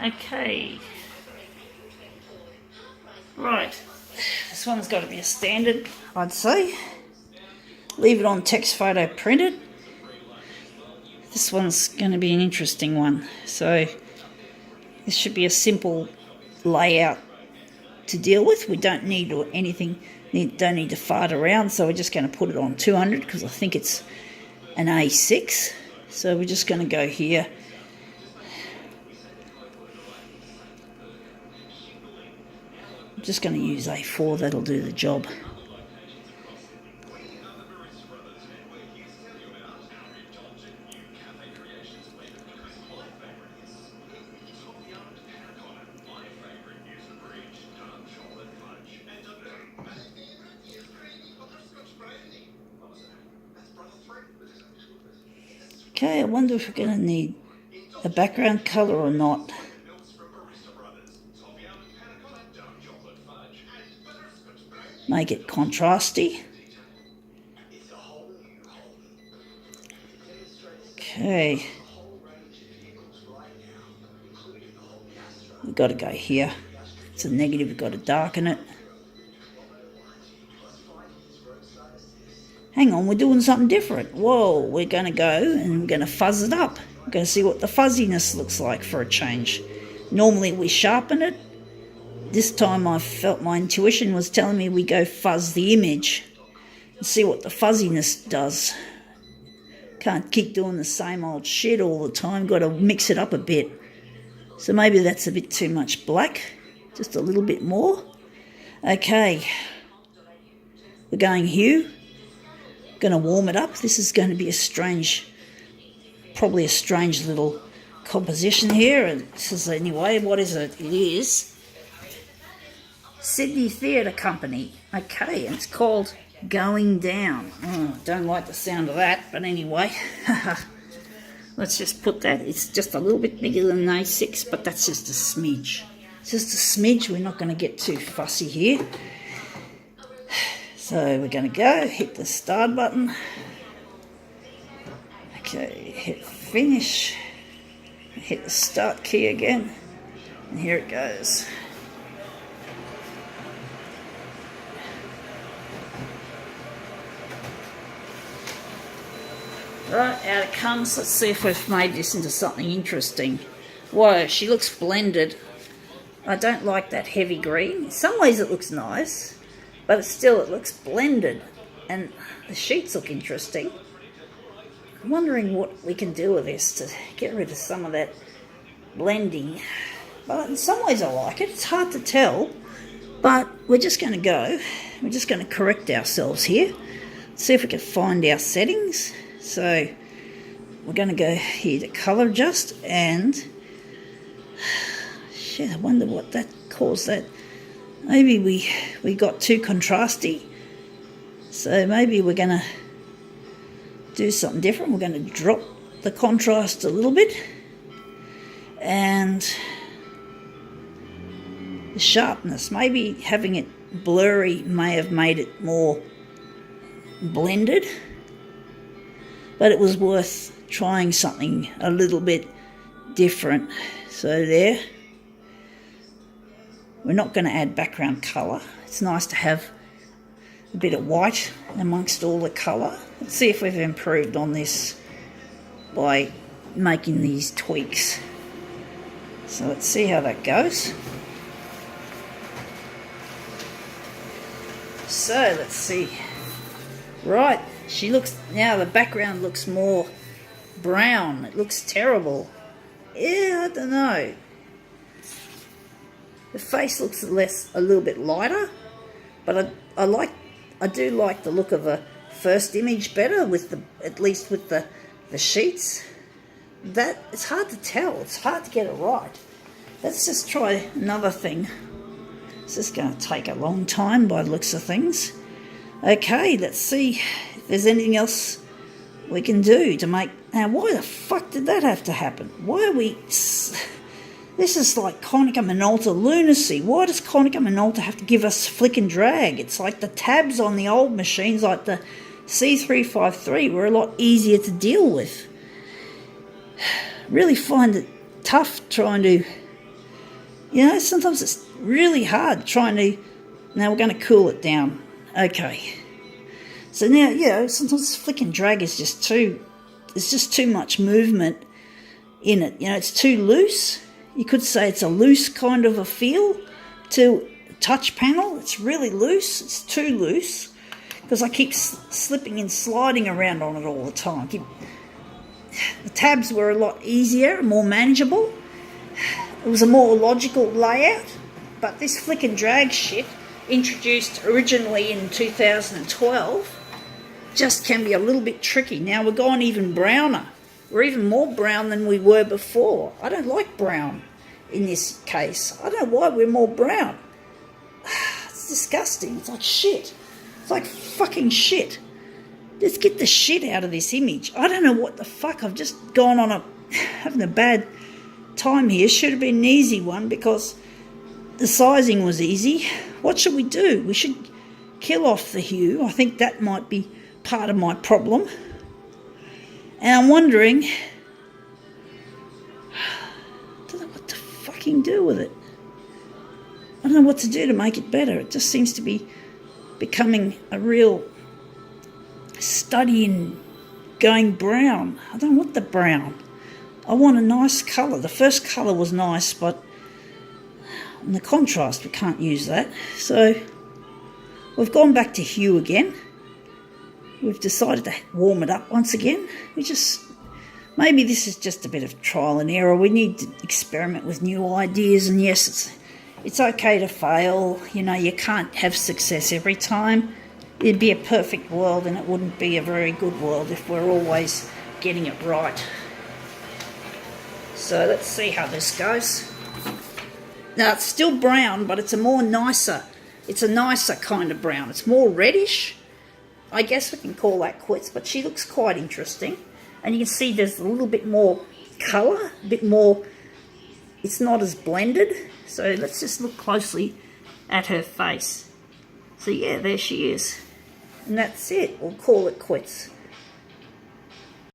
Okay. Right. This one's got to be a standard, I'd say. Leave it on text photo printed. This one's going to be an interesting one. So this should be a simple layout to deal with. We don't need anything, don't need to fart around, so we're just going to put it on 200 because I think it's an A6. So we're just going to go here. I'm just going to use A4, that'll do the job. Okay, I wonder if we're going to need a background colour or not. Make it contrasty. Okay. We've got to go here. It's a negative, we've got to darken it. Hang on, we're doing something different. Whoa, we're going to go and we're going to fuzz it up. We're going to see what the fuzziness looks like for a change. Normally we sharpen it. This time I felt my intuition was telling me we go fuzz the image and see what the fuzziness does. Can't keep doing the same old shit all the time. Got to mix it up a bit. So maybe that's a bit too much black. Just a little bit more. Okay. We're going hue. Going to warm it up. This is going to be probably a strange little composition here. And this is, anyway, what is it? It is Sydney Theatre Company. Okay, and it's called Going Down. Oh, don't like the sound of that, but anyway. Let's just put that. It's just a little bit bigger than an A6, but that's just a smidge. It's just a smidge. We're not going to get too fussy here. So we're going to go, hit the start button. Okay, hit finish. Hit the start key again. And here it goes. Right, out it comes. Let's see if we've made this into something interesting. Whoa, she looks blended. I don't like that heavy green. In some ways it looks nice. But still, it looks blended, and the sheets look interesting. I'm wondering what we can do with this to get rid of some of that blending. But in some ways I like it. It's hard to tell, but we're just going to go. We're just going to correct ourselves here. See if we can find our settings. So we're going to go here to colour adjust, and shit, I wonder what that caused that. Maybe we got too contrasty, so maybe we're going to do something different. We're going to drop the contrast a little bit, and the sharpness, maybe having it blurry may have made it more blended, but it was worth trying something a little bit different. So there. We're not going to add background colour. It's nice to have a bit of white amongst all the colour. Let's see if we've improved on this by making these tweaks. So let's see how that goes. So let's see. Right, now the background looks more brown. It looks terrible. Yeah, I don't know. The face looks a little bit lighter, but I do like the look of the first image better, at least with the sheets. That it's hard to tell. It's hard to get it right. Let's just try another thing. This is going to take a long time by the looks of things. Okay, let's see if there's anything else we can do to make. Now, why the fuck did that have to happen? Why are we? This is like Konica Minolta lunacy. Why does Konica Minolta have to give us flick and drag? It's like the tabs on the old machines, like the C353, were a lot easier to deal with. Really find it tough trying to You know, sometimes it's really hard trying to... Now we're going to cool it down. Okay. So now, you know, sometimes this flick and drag is just too... There's just too much movement in it. You know, it's too loose. You could say it's a loose kind of a feel to touch panel. It's really loose. It's too loose because I keep slipping and sliding around on it all the time. The tabs were a lot easier, more manageable. It was a more logical layout, but this flick and drag shit, introduced originally in 2012, just can be a little bit tricky. Now we're going even browner. We're even more brown than we were before. I don't like brown in this case. I don't know why we're more brown. It's disgusting. It's like shit. It's like fucking shit. Let's get the shit out of this image. I don't know what the fuck. I've just gone on having a bad time here. Should have been an easy one because the sizing was easy. What should we do? We should kill off the hue. I think that might be part of my problem. And I'm wondering, I don't know what to fucking do with it. I don't know what to do to make it better. It just seems to be becoming a real study in going brown. I don't want the brown. I want a nice colour. The first colour was nice, but in the contrast, we can't use that. So we've gone back to hue again. We've decided to warm it up once again. Maybe this is just a bit of trial and error. We need to experiment with new ideas, and yes, it's okay to fail. You know, you can't have success every time. It'd be a perfect world, and it wouldn't be a very good world if we're always getting it right. So let's see how this goes. Now it's still brown, but it's a nicer kind of brown. It's more reddish. I guess we can call that quits, but she looks quite interesting. And you can see there's a little bit more colour, a bit more, it's not as blended. So let's just look closely at her face. So yeah, there she is. And that's it, we'll call it quits.